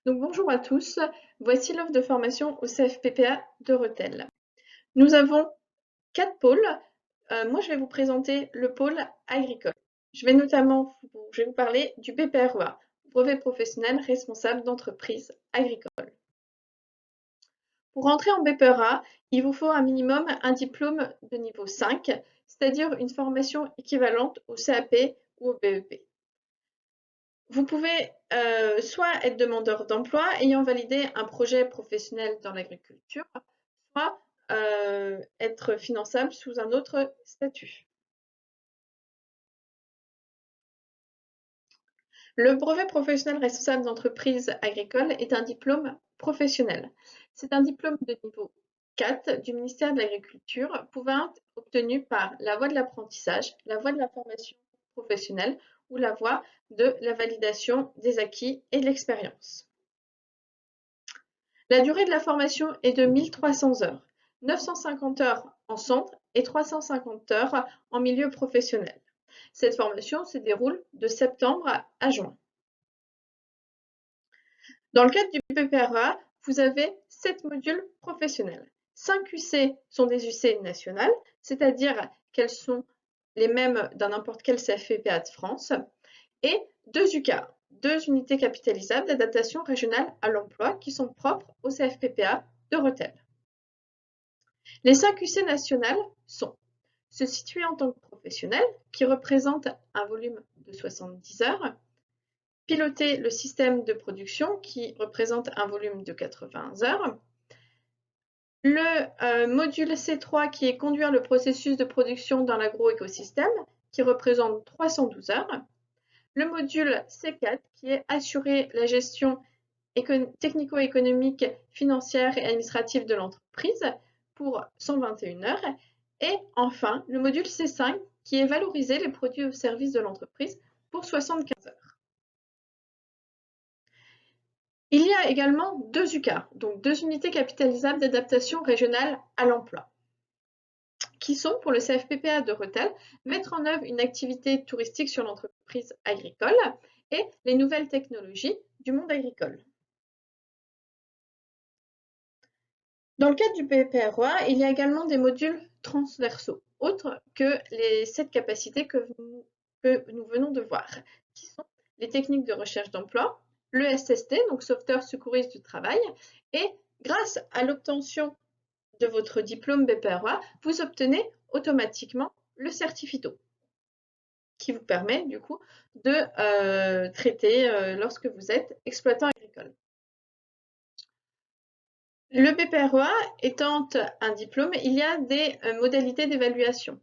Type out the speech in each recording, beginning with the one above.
Donc bonjour à tous, voici l'offre de formation au CFPPA de Rethel. Nous avons 4 pôles. Moi je vais vous présenter le pôle agricole. Je vais vous parler du BPREA, brevet professionnel responsable d'entreprise agricole. Pour rentrer en BPREA, il vous faut un minimum un diplôme de niveau 5, c'est-à-dire une formation équivalente au CAP ou au BEP. Vous pouvez soit être demandeur d'emploi ayant validé un projet professionnel dans l'agriculture, soit être finançable sous un autre statut. Le brevet professionnel responsable d'entreprise agricole est un diplôme professionnel. C'est un diplôme de niveau 4 du ministère de l'Agriculture, pouvant être obtenu par la voie de l'apprentissage, la voie de la formation professionnelle ou la voie de la validation des acquis et de l'expérience. La durée de la formation est de 1300 heures, 950 heures en centre et 350 heures en milieu professionnel. Cette formation se déroule de septembre à juin. Dans le cadre du BPREA, vous avez 7 modules professionnels. 5 UC sont des UC nationales, c'est-à-dire qu'elles sont les mêmes dans n'importe quel CFPPA de France, et 2 UK, 2 unités capitalisables d'adaptation régionale à l'emploi qui sont propres au CFPPA de Rethel. Les 5 UC nationales sont se situer en tant que professionnel, qui représente un volume de 70 heures, piloter le système de production, qui représente un volume de 80 heures, le module C3, qui est conduire le processus de production dans l'agroécosystème, qui représente 312 heures, le module C4, qui est assurer la gestion technico-économique, financière et administrative de l'entreprise pour 121 heures. Et enfin, le module C5 qui est valoriser les produits au service de l'entreprise pour 75 heures. Il y a également 2 UCAR, donc 2 unités capitalisables d'adaptation régionale à l'emploi, qui sont pour le CFPPA de Rethel, mettre en œuvre une activité touristique sur l'entreprise agricole et les nouvelles technologies du monde agricole. Dans le cadre du BPREA, il y a également des modules transversaux, autres que les 7 capacités que nous venons de voir, qui sont les techniques de recherche d'emploi, le SST, donc sauveteur secouriste du travail, et grâce à l'obtention de votre diplôme BPREA, vous obtenez automatiquement le certificat qui vous permet du coup de traiter lorsque vous êtes exploitant agricole. Le BPREA étant un diplôme, il y a des modalités d'évaluation.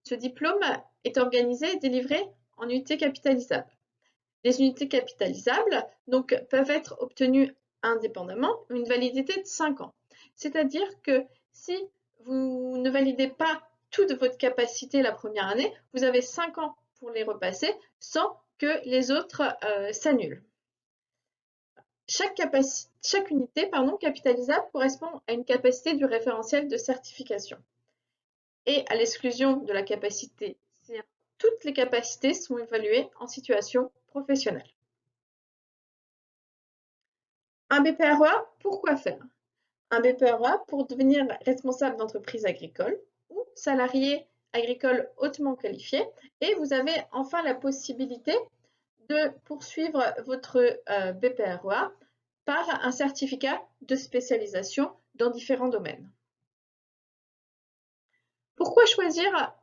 Ce diplôme est organisé et délivré en unités capitalisables. Les unités capitalisables donc, peuvent être obtenues indépendamment, une validité de 5 ans. C'est-à-dire que si vous ne validez pas toute votre capacité la première année, vous avez 5 ans pour les repasser sans que les autres s'annulent. Chaque unité capitalisable correspond à une capacité du référentiel de certification. Et à l'exclusion de la capacité C1, toutes les capacités sont évaluées en situation professionnelle. Un BPREA, pourquoi faire? Un BPREA pour devenir responsable d'entreprise agricole ou salarié agricole hautement qualifié. Et vous avez enfin la possibilité de poursuivre votre BPREA par un certificat de spécialisation dans différents domaines. Pourquoi choisir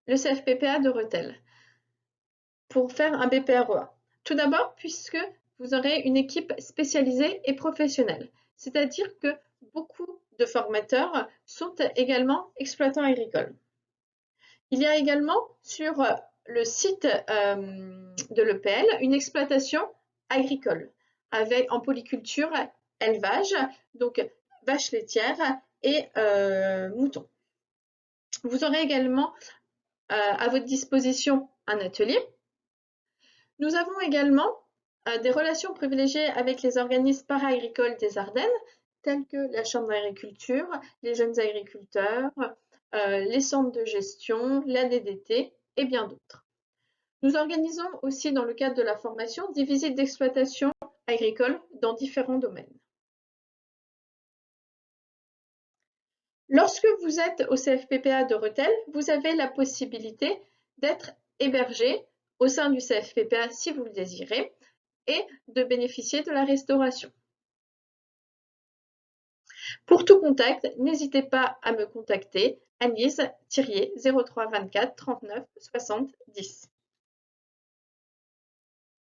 le CFPPA de Rethel pour faire un BPREA? Tout d'abord, puisque vous aurez une équipe spécialisée et professionnelle, c'est-à-dire que beaucoup de formateurs sont également exploitants agricoles. Il y a également sur le site de l'EPL une exploitation agricole en polyculture, élevage, donc vaches laitières et moutons. Vous aurez également à votre disposition un atelier. Nous avons également des relations privilégiées avec les organismes para-agricoles des Ardennes, tels que la Chambre d'agriculture, les jeunes agriculteurs, les centres de gestion, la DDT et bien d'autres. Nous organisons aussi dans le cadre de la formation des visites d'exploitation agricoles dans différents domaines. Lorsque vous êtes au CFPPA de Rethel, vous avez la possibilité d'être hébergé au sein du CFPPA si vous le désirez et de bénéficier de la restauration. Pour tout contact, n'hésitez pas à me contacter Agnès Thirier 03 24 39 60 10.